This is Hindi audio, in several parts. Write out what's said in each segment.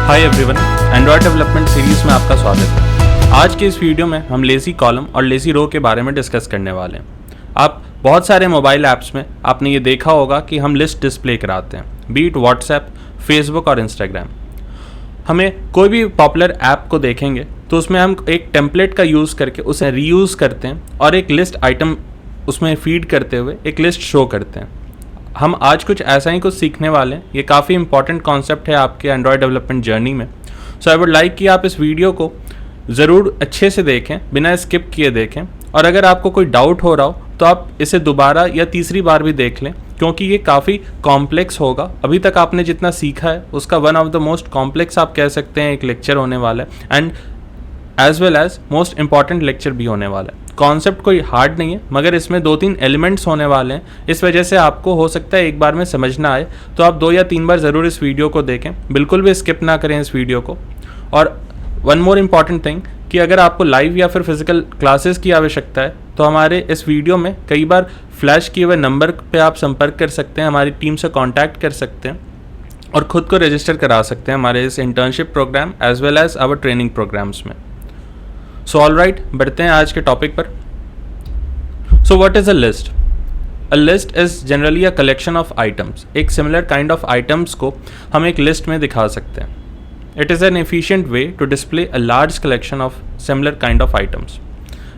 Hi everyone, Android development series में आपका स्वागत है। आज के इस वीडियो में हम लेज़ी कॉलम और लेज़ी रो के बारे में डिस्कस करने वाले हैं। आप बहुत सारे मोबाइल ऐप्स में आपने ये देखा होगा कि हम लिस्ट डिस्प्ले कराते हैं, बीट व्हाट्सएप, फेसबुक और इंस्टाग्राम। हमें कोई भी पॉपुलर ऐप को देखेंगे तो उसमें हम एक टेम्पलेट का यूज़ करके उसे रीयूज़ करते हैं और एक लिस्ट आइटम उसमें फीड करते हुए एक लिस्ट शो करते हैं। हम आज कुछ ऐसा ही कुछ सीखने वाले हैं। ये काफ़ी इंपॉर्टेंट कॉन्सेप्ट है आपके एंड्रॉयड डेवलपमेंट जर्नी में। सो आई वुड लाइक कि आप इस वीडियो को ज़रूर अच्छे से देखें, बिना स्किप किए देखें, और अगर आपको कोई डाउट हो रहा हो तो आप इसे दोबारा या तीसरी बार भी देख लें, क्योंकि ये काफ़ी कॉम्प्लेक्स होगा। अभी तक आपने जितना सीखा है उसका one of the most complex आप कह सकते हैं एक लेक्चर होने वाला है, and as well as most important lecture भी होने वाला है। कॉन्सेप्ट कोई हार्ड नहीं है, मगर इसमें 2-3 एलिमेंट्स होने वाले हैं, इस वजह से आपको हो सकता है एक बार में समझ ना आए, तो आप 2 या 3 बार ज़रूर इस वीडियो को देखें, बिल्कुल भी स्किप ना करें इस वीडियो को। और वन मोर इम्पॉर्टेंट थिंग कि अगर आपको लाइव या फिर फिजिकल क्लासेस की आवश्यकता है तो हमारे इस वीडियो में कई बार फ्लैश किए हुए नंबर पे आप संपर्क कर सकते हैं, हमारी टीम से कॉन्टैक्ट कर सकते हैं और ख़ुद को रजिस्टर करा सकते हैं हमारे इस internship program as well as our training programs में। सो ऑल राइट, बढ़ते हैं आज के टॉपिक पर। So what is a list? A list is generally a collection of items. एक सिमिलर काइंड ऑफ आइटम्स को हम एक लिस्ट में दिखा सकते हैं। It is an efficient way to display a large collection of similar kind of items.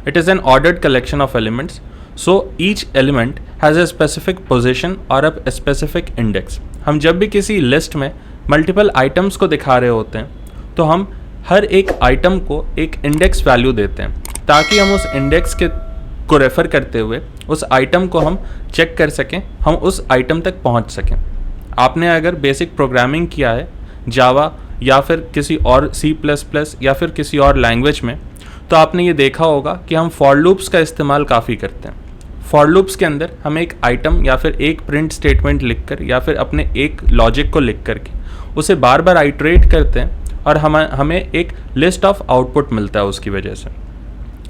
It is an ordered collection of elements, so each element has a specific position और a specific index. हम जब भी किसी लिस्ट में मल्टीपल आइटम्स को दिखा रहे होते हैं तो हम हर एक आइटम को एक इंडेक्स वैल्यू देते हैं, ताकि हम उस इंडेक्स को रेफ़र करते हुए उस आइटम को हम चेक कर सकें, हम उस आइटम तक पहुंच सकें। आपने अगर बेसिक प्रोग्रामिंग किया है जावा या फिर किसी और C++ या फिर किसी और लैंग्वेज में, तो आपने ये देखा होगा कि हम फॉर लूप्स का इस्तेमाल काफ़ी करते हैं। फॉर लूप्स के अंदर हम एक आइटम या फिर एक प्रिंट स्टेटमेंट लिखकर या फिर अपने एक लॉजिक को लिख करके उसे बार बार आइटरेट करते हैं और हमें एक लिस्ट ऑफ आउटपुट मिलता है उसकी वजह से।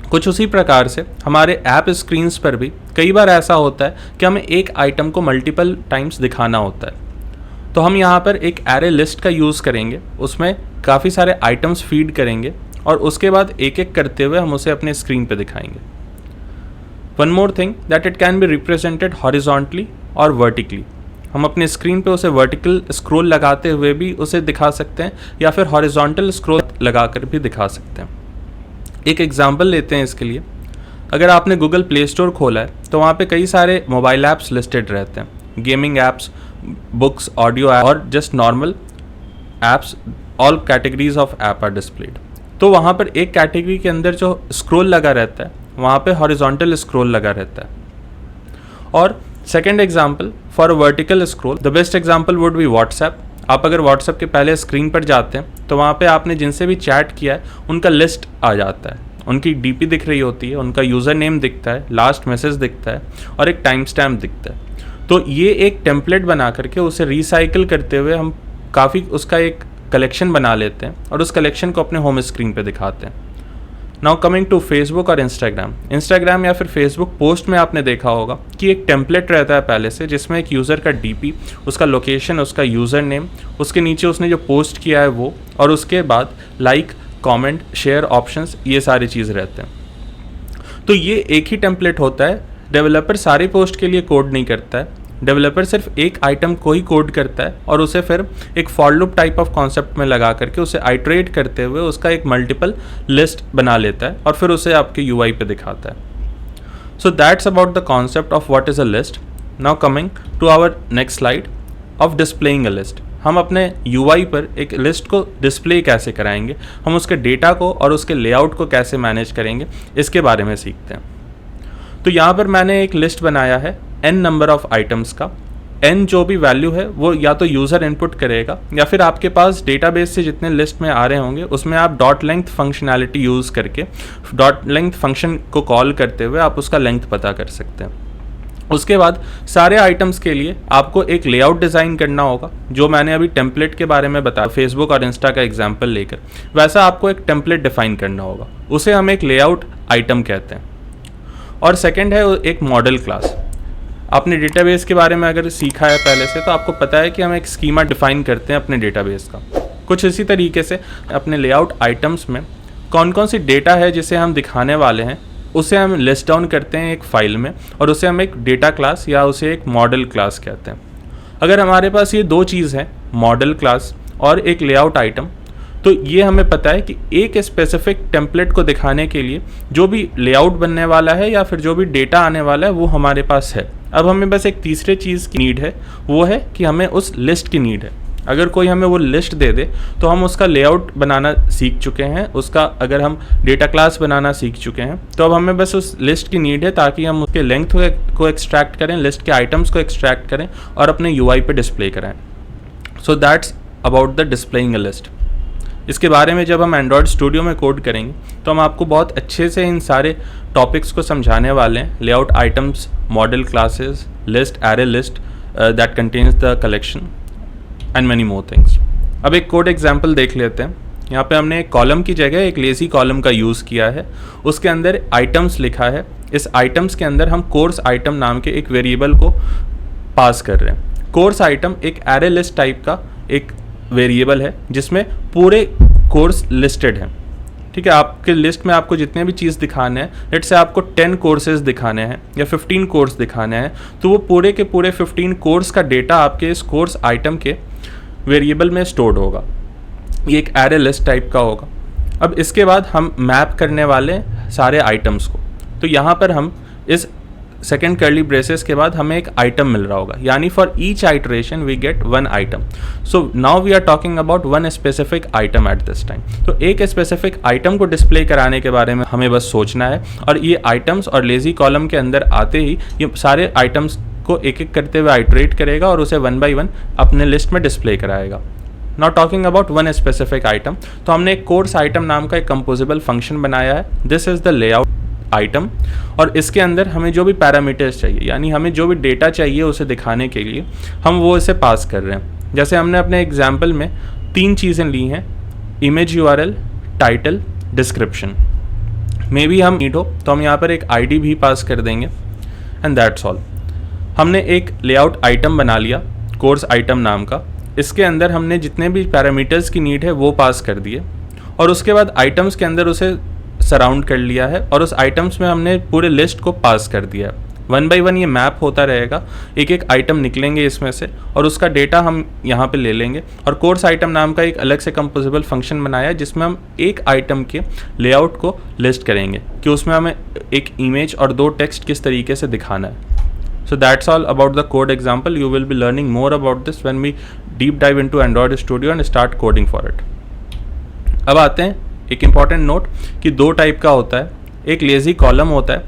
कुछ उसी प्रकार से हमारे ऐप स्क्रीन्स पर भी कई बार ऐसा होता है कि हमें एक आइटम को मल्टीपल टाइम्स दिखाना होता है, तो हम यहाँ पर एक एरे लिस्ट का यूज़ करेंगे, उसमें काफ़ी सारे आइटम्स फीड करेंगे और उसके बाद एक एक करते हुए हम उसे अपने स्क्रीन पे दिखाएंगे। One more thing that it can be represented horizontally और वर्टिकली। हम अपने स्क्रीन पे उसे वर्टिकल स्क्रॉल लगाते हुए भी उसे दिखा सकते हैं या फिर हॉरिजॉन्टल स्क्रॉल लगाकर भी दिखा सकते हैं। एक एग्जांपल लेते हैं इसके लिए। अगर आपने गूगल प्ले स्टोर खोला है तो वहाँ पे कई सारे मोबाइल ऐप्स लिस्टेड रहते हैं, gaming apps, books, audio app और just normal apps. All categories of app are displayed. तो वहाँ पर एक कैटेगरी के अंदर जो स्क्रॉल लगा रहता है वहाँ पे हॉरिजॉन्टल स्क्रॉल लगा रहता है। और second example for vertical scroll, the best example would be WhatsApp. आप अगर व्हाट्सएप के पहले स्क्रीन पर जाते हैं तो वहाँ पे आपने जिनसे भी चैट किया है उनका लिस्ट आ जाता है, उनकी डीपी दिख रही होती है, उनका यूज़र नेम दिखता है, लास्ट मैसेज दिखता है और एक टाइम स्टैम्प दिखता है। तो ये एक टेम्पलेट बना करके उसे रिसाइकिल करते हुए हम काफ़ी उसका एक कलेक्शन बना लेते हैं और उस कलेक्शन को अपने होम स्क्रीन पे दिखाते हैं। नाउ कमिंग टू फेसबुक और इंस्टाग्राम या फिर फेसबुक पोस्ट में आपने देखा होगा कि एक टेम्पलेट रहता है पहले से, जिसमें एक यूज़र का डीपी, उसका लोकेशन, उसका यूज़र नेम, उसके नीचे उसने जो पोस्ट किया है वो, और उसके बाद लाइक, कमेंट, शेयर ऑप्शंस, ये सारी चीज़ रहते हैं। तो ये एक ही टेम्पलेट होता है। डेवलपर सारे पोस्ट के लिए कोड नहीं करता है, डेवलपर सिर्फ एक आइटम को ही कोड करता है और उसे फिर एक for loop type of concept में लगा करके उसे आइटरेट करते हुए उसका एक मल्टीपल लिस्ट बना लेता है और फिर उसे आपके यूआई पे दिखाता है। So that's about the concept of what is a list. Now coming to our next slide of displaying a list. हम अपने यूआई पर एक लिस्ट को डिस्प्ले कैसे कराएंगे, हम उसके डेटा को और उसके लेआउट को कैसे मैनेज करेंगे, इसके बारे में सीखते हैं। तो यहाँ पर मैंने एक लिस्ट बनाया है n नंबर ऑफ आइटम्स का। n जो भी वैल्यू है वो या तो यूज़र इनपुट करेगा या फिर आपके पास डेटाबेस से जितने लिस्ट में आ रहे होंगे उसमें आप डॉट लेंथ फंक्शनैलिटी यूज़ करके डॉट लेंथ फंक्शन को कॉल करते हुए आप उसका लेंथ पता कर सकते हैं। उसके बाद सारे आइटम्स के लिए आपको एक लेआउट डिज़ाइन करना होगा, जो मैंने अभी टेम्पलेट के बारे में बताया फेसबुक और इंस्टा का एग्जाम्पल लेकर, वैसा आपको एक टेम्पलेट डिफाइन करना होगा, उसे हम एक लेआउट आइटम कहते हैं। और सेकेंड है एक मॉडल क्लास। आपने डेटाबेस के बारे में अगर सीखा है पहले से तो आपको पता है कि हम एक स्कीमा डिफाइन करते हैं अपने डेटाबेस का। कुछ इसी तरीके से अपने लेआउट आइटम्स में कौन कौन सी डेटा है जिसे हम दिखाने वाले हैं उसे हम लिस्ट डाउन करते हैं एक फाइल में, और उसे हम एक डेटा क्लास या उसे एक मॉडल क्लास कहते हैं। अगर हमारे पास ये दो चीज़ है, मॉडल क्लास और एक लेआउट आइटम, तो ये हमें पता है कि एक स्पेसिफिक टेम्पलेट को दिखाने के लिए जो भी लेआउट बनने वाला है या फिर जो भी डेटा आने वाला है वो हमारे पास है। अब हमें बस एक तीसरे चीज़ की नीड है, वो है कि हमें उस लिस्ट की नीड है। अगर कोई हमें वो लिस्ट दे दे तो हम उसका लेआउट बनाना सीख चुके हैं, उसका अगर हम डेटा क्लास बनाना सीख चुके हैं, तो अब हमें बस उस लिस्ट की नीड है ताकि हम उसके लेंथ को एक्सट्रैक्ट करें, लिस्ट के आइटम्स को एक्सट्रैक्ट करें और अपने यूआई पे डिस्प्ले कराएं। सो that's about the displaying a list. इसके बारे में जब हम एंड्रॉयड स्टूडियो में कोड करेंगे तो हम आपको बहुत अच्छे से इन सारे टॉपिक्स को समझाने वाले हैं। Layout items, model classes, list, array list that contains the collection and many more things. अब एक कोड एग्जाम्पल देख लेते हैं। यहाँ पे हमने एक कॉलम की जगह एक लेज़ी कॉलम का यूज़ किया है, उसके अंदर आइटम्स लिखा है। इस आइटम्स के अंदर हम कोर्स आइटम नाम के एक वेरिएबल को पास कर रहे हैं। कोर्स आइटम एक एरे लिस्ट टाइप का एक वेरिएबल है जिसमें पूरे कोर्स लिस्टेड हैं। ठीक है, आपके लिस्ट में आपको जितने भी चीज़ दिखाने हैं, लेट से आपको 10 कोर्सेज दिखाने हैं या 15 कोर्स दिखाने हैं, तो वो पूरे के पूरे 15 कोर्स का डेटा आपके इस कोर्स आइटम के वेरिएबल में स्टोर्ड होगा। ये एक एरे लिस्ट टाइप का होगा। अब इसके बाद हम मैप करने वाले सारे आइटम्स को, तो यहाँ पर हम इस सेकेंड कर्ली ब्रेसेस के बाद हमें एक आइटम मिल रहा होगा, यानी for each iteration we get one item. So now we are talking about one specific item at this time. तो एक स्पेसिफिक आइटम को डिस्प्ले कराने के बारे में हमें बस सोचना है, और ये आइटम्स और लेज़ी कॉलम के अंदर आते ही ये सारे आइटम्स को एक एक करते हुए आइटरेट करेगा और उसे वन बाई वन अपने लिस्ट में डिस्प्ले कराएगा। Not talking about one specific item, तो हमने एक कोर्स आइटम नाम का एक कंपोजिबल फंक्शन बनाया है। This is the layout item, और इसके अंदर हमें जो भी पैरामीटर्स चाहिए, यानी हमें जो भी डेटा चाहिए उसे दिखाने के लिए हम वो इसे पास कर रहे हैं। जैसे हमने अपने एग्जाम्पल में 3 चीज़ें ली हैं, image URL, title, description. May be हम नीड हो तो हम यहाँ पर एक ID भी पास कर देंगे, एंड दैट्स ऑल। हमने एक लेआउट आइटम बना लिया कोर्स आइटम नाम का। इसके अंदर हमने जितने भी पैरामीटर्स की नीड है वो पास कर दिए, और उसके बाद आइटम्स के अंदर उसे सराउंड कर लिया है, और उस आइटम्स में हमने पूरे लिस्ट को पास कर दिया है। वन बाई वन ये मैप होता रहेगा, एक एक आइटम निकलेंगे इसमें से, और उसका डेटा हम यहाँ पे ले लेंगे। और कोर्स आइटम नाम का एक अलग से कंपोजिबल फंक्शन बनाया है जिसमें हम एक आइटम के लेआउट को लिस्ट करेंगे कि उसमें हमें एक इमेज और 2 टेक्स्ट किस तरीके से दिखाना है। So that's all about the code example. You will be learning more about this when we deep dive into Android Studio and start coding for it. अब आते हैं एक इम्पॉर्टेंट नोट कि 2 टाइप का होता है, एक लेज़ी कॉलम होता है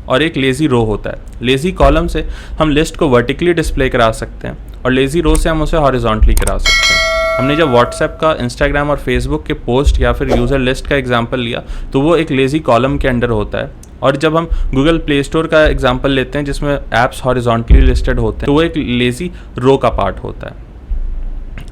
और एक लेज़ी रो होता है। लेज़ी कॉलम से हम लिस्ट को वर्टिकली डिस्प्ले करा सकते हैं, और लेज़ी रो से हम उसे हॉरिजॉन्टली करा सकते हैं। हमने जब व्हाट्सएप का, इंस्टाग्राम और फेसबुक के पोस्ट या फिर यूज़र लिस्ट का एग्जाम्पल लिया तो वो एक लेज़ी कॉलम के अंडर होता है, और जब हम गूगल प्ले स्टोर का एग्जाम्पल लेते हैं जिसमें ऐप्स हॉरिजॉन्टली लिस्टेड होते हैं तो वो एक लेज़ी रो का पार्ट होता है।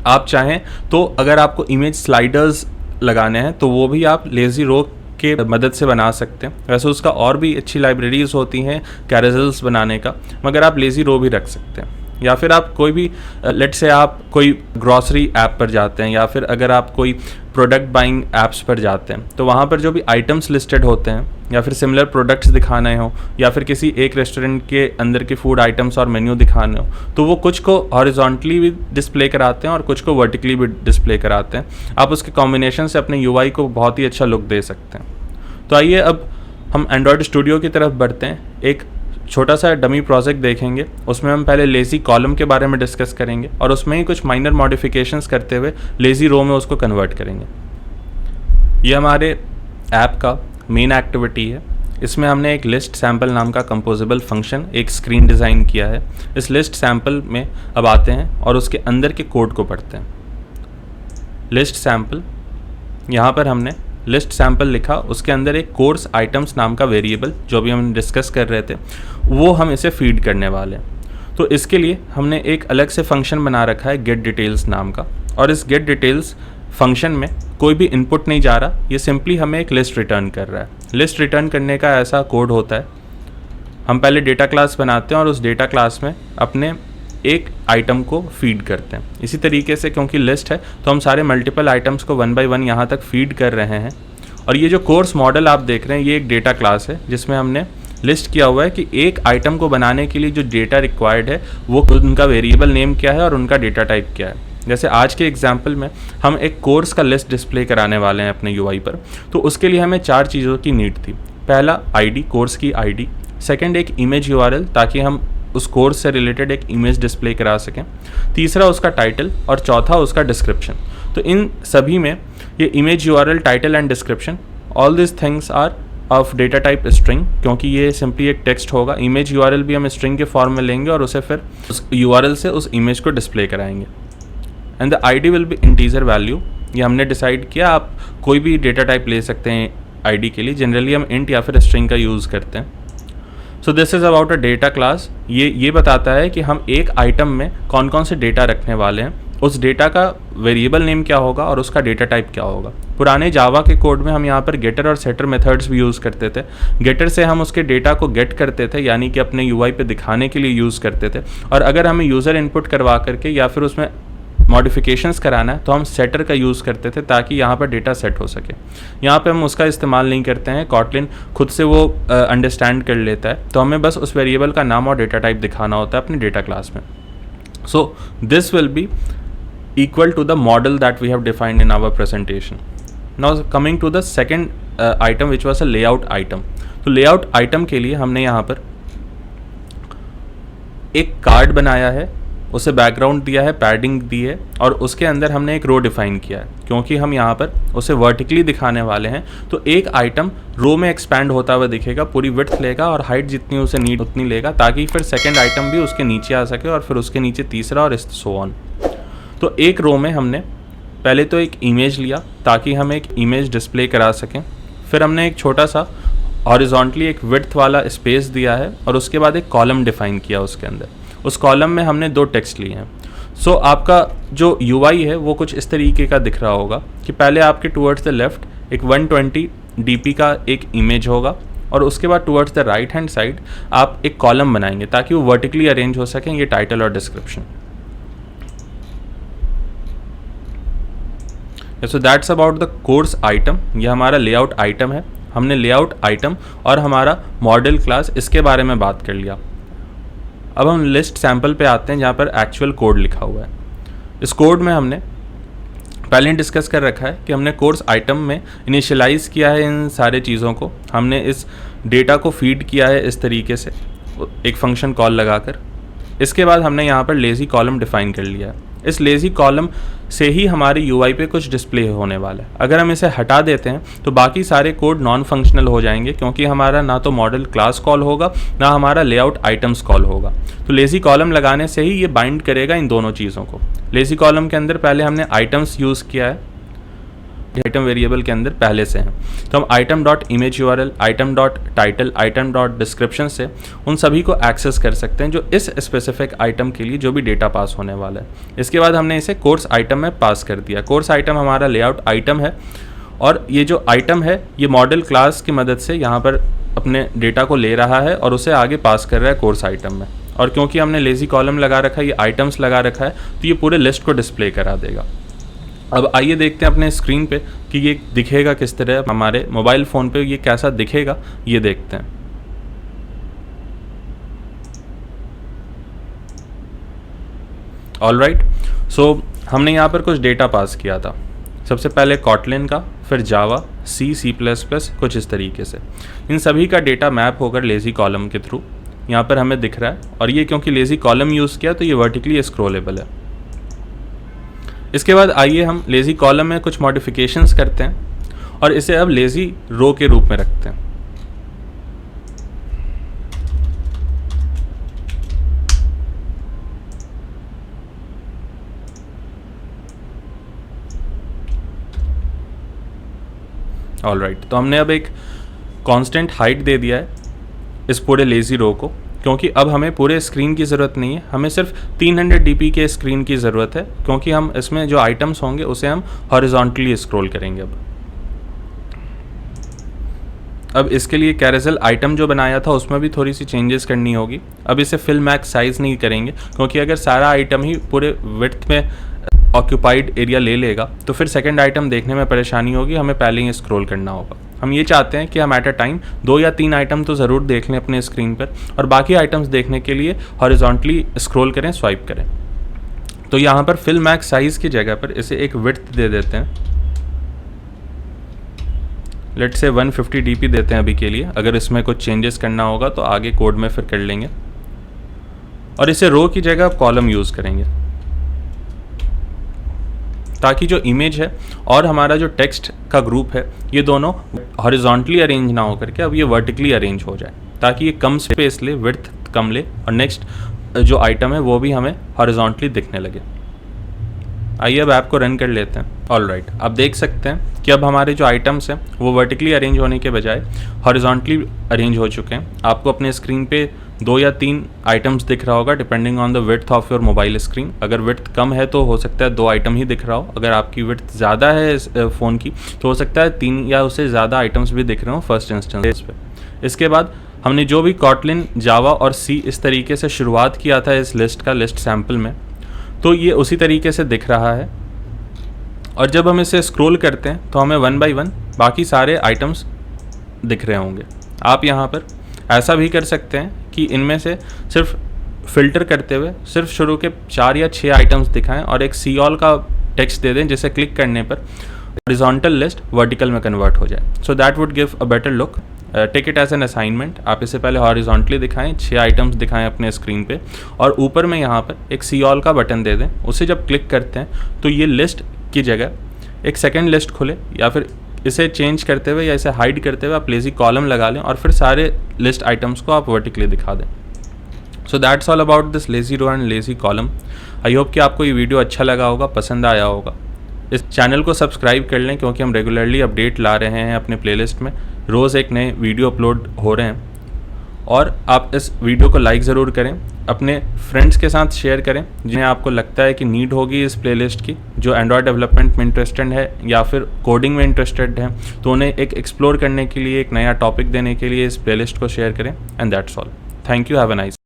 आप चाहें तो अगर आपको इमेज स्लाइडर्स लगाने हैं तो वो भी आप लेज़ी रो के मदद से बना सकते हैं। वैसे उसका और भी अच्छी लाइब्रेरीज होती हैं कैरेजल्स बनाने का, मगर आप लेज़ी रो भी रख सकते हैं। या फिर आप कोई भी लेट से आप कोई ग्रॉसरी ऐप पर जाते हैं, या फिर अगर आप कोई प्रोडक्ट बाइंग ऐप्स पर जाते हैं तो वहाँ पर जो भी आइटम्स लिस्टेड होते हैं, या फिर सिमिलर प्रोडक्ट्स दिखाने हो, या फिर किसी एक रेस्टोरेंट के अंदर के फूड आइटम्स और मेन्यू दिखाने हो, तो वो कुछ को हॉरिजॉन्टली भी डिस्प्ले कराते हैं और कुछ को वर्टिकली भी डिस्प्ले कराते हैं। आप उसके कॉम्बिनेशन से अपने यूआई को बहुत ही अच्छा लुक दे सकते हैं। तो आइए अब हम एंड्रॉयड स्टूडियो की तरफ बढ़ते हैं। एक छोटा सा डमी प्रोजेक्ट देखेंगे, उसमें हम पहले लेज़ी कॉलम के बारे में डिस्कस करेंगे और उसमें ही कुछ माइनर मॉडिफिकेशंस करते हुए लेज़ी रो में उसको कन्वर्ट करेंगे। ये हमारे ऐप का मेन एक्टिविटी है। इसमें हमने एक लिस्ट सैम्पल नाम का कंपोजिबल फंक्शन, एक स्क्रीन डिज़ाइन किया है। इस लिस्ट सैम्पल में अब आते हैं और उसके अंदर के कोड को पढ़ते हैं। लिस्ट सैम्पल, यहाँ पर हमने लिस्ट सैम्पल लिखा, उसके अंदर एक कोर्स आइटम्स नाम का वेरिएबल जो भी हम डिस्कस कर रहे थे वो हम इसे फीड करने वाले हैं। तो इसके लिए हमने एक अलग से फंक्शन बना रखा है गेट डिटेल्स नाम का, और इस गेट डिटेल्स फंक्शन में कोई भी इनपुट नहीं जा रहा, ये सिंपली हमें एक लिस्ट रिटर्न कर रहा है। लिस्ट रिटर्न करने का ऐसा कोड होता है, हम पहले डेटा क्लास बनाते हैं और उस डेटा क्लास में अपने एक आइटम को फीड करते हैं। इसी तरीके से क्योंकि लिस्ट है तो हम सारे मल्टीपल आइटम्स को 1 बाय 1 यहाँ तक फीड कर रहे हैं। और ये जो कोर्स मॉडल आप देख रहे हैं ये एक डेटा क्लास है जिसमें हमने लिस्ट किया हुआ है कि एक आइटम को बनाने के लिए जो डेटा रिक्वायर्ड है वो उनका वेरिएबल नेम क्या है और उनका डेटा टाइप क्या है। जैसे आज के एग्जाम्पल में हम एक कोर्स का लिस्ट डिस्प्ले कराने वाले हैं अपने यूआई पर, तो उसके लिए हमें 4 चीज़ों की नीड थी। पहला आईडी, कोर्स की आईडी। सेकंड एक इमेज यूआरएल ताकि हम उस कोर्स से रिलेटेड एक इमेज डिस्प्ले करा सकें। तीसरा उसका टाइटल और चौथा उसका डिस्क्रिप्शन। तो इन सभी में ये image URL, title and description, all this things are of data type string, क्योंकि ये सिंपली एक टेक्स्ट होगा। इमेज यूआरएल भी हम स्ट्रिंग के फॉर्म में लेंगे और उसे फिर उस यूआरएल से उस इमेज को डिस्प्ले कराएंगे। And the ID will be integer value. ये हमने डिसाइड किया, आप कोई भी डेटा टाइप ले सकते हैं आईडी के लिए। जनरली हम इंट या फिर स्ट्रिंग का यूज़ करते हैं। So this is about a data class. ये बताता है कि हम एक आइटम में कौन कौन से डेटा रखने वाले हैं, उस डेटा का वेरिएबल नेम क्या होगा और उसका डेटा टाइप क्या होगा। पुराने जावा के कोड में हम यहाँ पर गेटर और सेटर मेथड्स भी यूज़ करते थे। गेटर से हम उसके डेटा को गेट करते थे, यानी कि अपने यूआई पे दिखाने के लिए यूज़ करते थे। और अगर हमें यूज़र इनपुट करवा करके या फिर उसमें मॉडिफिकेशंस कराना है तो हम सेटर का यूज़ करते थे ताकि यहाँ पर डेटा सेट हो सके। यहाँ पे हम उसका इस्तेमाल नहीं करते हैं, कॉटलिन खुद से वो अंडरस्टैंड कर लेता है। तो हमें बस उस वेरिएबल का नाम और डेटा टाइप दिखाना होता है अपनी डेटा क्लास में। So this will be equal to the model that we have defined in our presentation. Now coming to the second item which was a layout item. तो layout item के लिए हमने यहाँ पर एक कार्ड बनाया है, उसे बैकग्राउंड दिया है, पैडिंग दी है और उसके अंदर हमने एक रो डिफाइन किया है। क्योंकि हम यहाँ पर उसे वर्टिकली दिखाने वाले हैं तो एक आइटम रो में एक्सपैंड होता हुआ दिखेगा, पूरी विड्थ लेगा और हाइट जितनी उसे नीड उतनी लेगा, ताकि फिर सेकेंड आइटम भी उसके नीचे आ सके और फिर उसके नीचे तीसरा और सो ऑन। तो एक रो में हमने पहले तो एक इमेज लिया ताकि हम एक इमेज डिस्प्ले करा सकें। फिर हमने एक छोटा सा हॉरिजॉन्टली एक विड्थ वाला स्पेस दिया है और उसके बाद एक कॉलम डिफाइन किया उसके अंदर। उस कॉलम में हमने 2 टेक्स्ट लिए हैं। सो आपका जो यूआई है वो कुछ इस तरीके का दिख रहा होगा कि पहले आपके टुवर्ड्स द लेफ्ट एक 120 dp का एक इमेज होगा और उसके बाद towards the right hand side आप एक कॉलम बनाएंगे ताकि वो वर्टिकली अरेंज हो सकें, ये टाइटल और description. So that's about the course item. यह हमारा लेआउट आइटम है। हमने लेआउट आइटम और हमारा मॉडल क्लास इसके बारे में बात कर लिया। अब हम लिस्ट सैंपल पे आते हैं जहाँ पर एक्चुअल कोड लिखा हुआ है। इस कोड में हमने पहले डिस्कस कर रखा है कि हमने कोर्स आइटम में इनिशियलाइज़ किया है इन सारे चीज़ों को। हमने इस डेटा को फीड किया है इस तरीके से एक फंक्शन कॉल लगाकर। इसके बाद हमने यहाँ पर लेज़ी कॉलम डिफाइन कर लिया है। इस लेज़ी कॉलम से ही हमारे यूआई पे कुछ डिस्प्ले होने वाला है। अगर हम इसे हटा देते हैं तो बाकी सारे कोड नॉन फंक्शनल हो जाएंगे, क्योंकि हमारा ना तो मॉडल क्लास कॉल होगा ना हमारा लेआउट आइटम्स कॉल होगा। तो लेज़ी कॉलम लगाने से ही ये बाइंड करेगा इन दोनों चीज़ों को। लेज़ी कॉलम के अंदर पहले हमने आइटम्स यूज़ किया है, आइटम वेरिएबल के अंदर पहले से हैं। तो हम item dot image URL, item dot title, item dot description से उन सभी को एक्सेस कर सकते हैं जो इस स्पेसिफिक आइटम के लिए जो भी डेटा पास होने वाला है। इसके बाद हमने इसे कोर्स आइटम में पास कर दिया। कोर्स आइटम हमारा लेआउट आइटम है और ये जो आइटम है ये मॉडल क्लास की मदद से यहाँ पर अपने डेटा को ले रहा है और उसे आगे पास कर रहा है कोर्स आइटम में। और क्योंकि हमने लेज़ी कॉलम लगा रखा है, ये आइटम्स लगा रखा है, तो ये पूरे लिस्ट को डिस्प्ले करा देगा। अब आइए देखते हैं अपने स्क्रीन पे कि ये दिखेगा किस तरह। हमारे मोबाइल फ़ोन पे ये कैसा दिखेगा ये देखते हैं। ऑलराइट, सो हमने यहाँ पर कुछ डेटा पास किया था। सबसे पहले कॉटलिन का, फिर जावा, सी प्लस प्लस, कुछ इस तरीके से। इन सभी का डेटा मैप होकर लेज़ी कॉलम के थ्रू यहाँ पर हमें दिख रहा है। और ये क्योंकि लेज़ी कॉलम यूज़ किया तो ये वर्टिकली स्क्रॉलेबल है। इसके बाद आइए हम लेज़ी कॉलम में कुछ मॉडिफिकेशंस करते हैं और इसे अब लेज़ी रो के रूप में रखते हैं। ऑलराइट, तो हमने अब एक कांस्टेंट हाइट दे दिया है इस पूरे लेज़ी रो को, क्योंकि अब हमें पूरे स्क्रीन की ज़रूरत नहीं है, हमें सिर्फ 300 dp के स्क्रीन की ज़रूरत है, क्योंकि हम इसमें जो आइटम्स होंगे उसे हम हॉरिजॉन्टली स्क्रॉल करेंगे। अब इसके लिए कैरोसेल आइटम जो बनाया था उसमें भी थोड़ी सी चेंजेस करनी होगी। अब इसे फिल मैक्स साइज़ नहीं करेंगे, क्योंकि अगर सारा आइटम ही पूरे विड्थ में ऑक्यूपाइड एरिया ले लेगा तो फिर सेकंड आइटम देखने में परेशानी होगी, हमें पहले ही स्क्रॉल करना होगा। हम ये चाहते हैं कि हम एट अ टाइम 2 या 3 आइटम तो ज़रूर देख लें अपने स्क्रीन पर, और बाकी आइटम्स देखने के लिए हॉरिजॉन्टली स्क्रॉल करें, स्वाइप करें। तो यहाँ पर फिल मैक्स साइज़ की जगह पर इसे एक विड्थ दे देते हैं, लेट्स से 150 dp देते हैं अभी के लिए। अगर इसमें कुछ चेंजेस करना होगा तो आगे कोड में फिर कर लेंगे। और इसे रो की जगह आप कॉलम यूज़ करेंगे, ताकि जो इमेज है और हमारा जो टेक्स्ट का ग्रुप है ये दोनों हॉरिजॉन्टली अरेंज ना हो करके अब ये वर्टिकली अरेंज हो जाए, ताकि ये कम स्पेस ले, विड्थ कम ले, और नेक्स्ट जो आइटम है वो भी हमें हॉरिजॉन्टली दिखने लगे। आइए अब ऐप को रन कर लेते हैं। ऑलराइट, आप देख सकते हैं कि अब हमारे जो आइटम्स हैं वो वर्टिकली अरेंज होने के बजाय हॉरिजॉन्टली अरेंज हो चुके हैं। आपको अपने स्क्रीन पे 2 या 3 आइटम्स दिख रहा होगा depending on the width of your mobile screen. अगर विड्थ कम है तो हो सकता है 2 आइटम ही दिख रहा हो, अगर आपकी विड्थ ज़्यादा है इस फ़ोन की तो हो सकता है 3 या उससे ज़्यादा आइटम्स भी दिख रहे हो फर्स्ट इंस्टेंस पे। इसके बाद हमने जो भी कॉटलिन, जावा और सी इस तरीके से शुरुआत किया था इस लिस्ट का, लिस्ट सैम्पल में, तो ये उसी तरीके से दिख रहा है। और जब हम इसे स्क्रॉल करते हैं तो हमें 1 बाय 1 बाकी सारे आइटम्स दिख रहे होंगे। आप यहाँ पर ऐसा भी कर सकते हैं कि इनमें से सिर्फ फ़िल्टर करते हुए सिर्फ शुरू के 4 या 6 आइटम्स दिखाएं और एक सी ऑल का टेक्स्ट दे दें, जिसे क्लिक करने पर हॉरिजॉन्टल लिस्ट वर्टिकल में कन्वर्ट हो जाए। So that would give a better look. Take it as an assignment. आप इसे पहले हॉरिजॉन्टली दिखाएं, 6 आइटम्स दिखाएं अपने स्क्रीन पे, और ऊपर में यहाँ पर एक सी ऑल का बटन दे दें। उसे जब क्लिक करते हैं तो ये लिस्ट की जगह एक सेकेंड लिस्ट खुले, या फिर इसे चेंज करते हुए या इसे हाइड करते हुए आप लेज़ी कॉलम लगा लें और फिर सारे लिस्ट आइटम्स को आप वर्टिकली दिखा दें। So that's all about this lazy row and lazy column. I hope कि आपको ये वीडियो अच्छा लगा होगा, पसंद आया होगा। इस चैनल को सब्सक्राइब कर लें, क्योंकि हम रेगुलरली अपडेट ला रहे हैं अपने प्लेलिस्ट में, रोज़ एक नए वीडियो अपलोड हो रहे हैं। और आप इस वीडियो को लाइक ज़रूर करें, अपने फ्रेंड्स के साथ शेयर करें जिन्हें आपको लगता है कि नीड होगी इस प्लेलिस्ट की, जो एंड्रॉयड डेवलपमेंट में इंटरेस्टेड है या फिर कोडिंग में इंटरेस्टेड है, तो उन्हें एक एक्सप्लोर करने के लिए, एक नया टॉपिक देने के लिए इस प्लेलिस्ट को शेयर करें। And that's all. Thank you, have a nice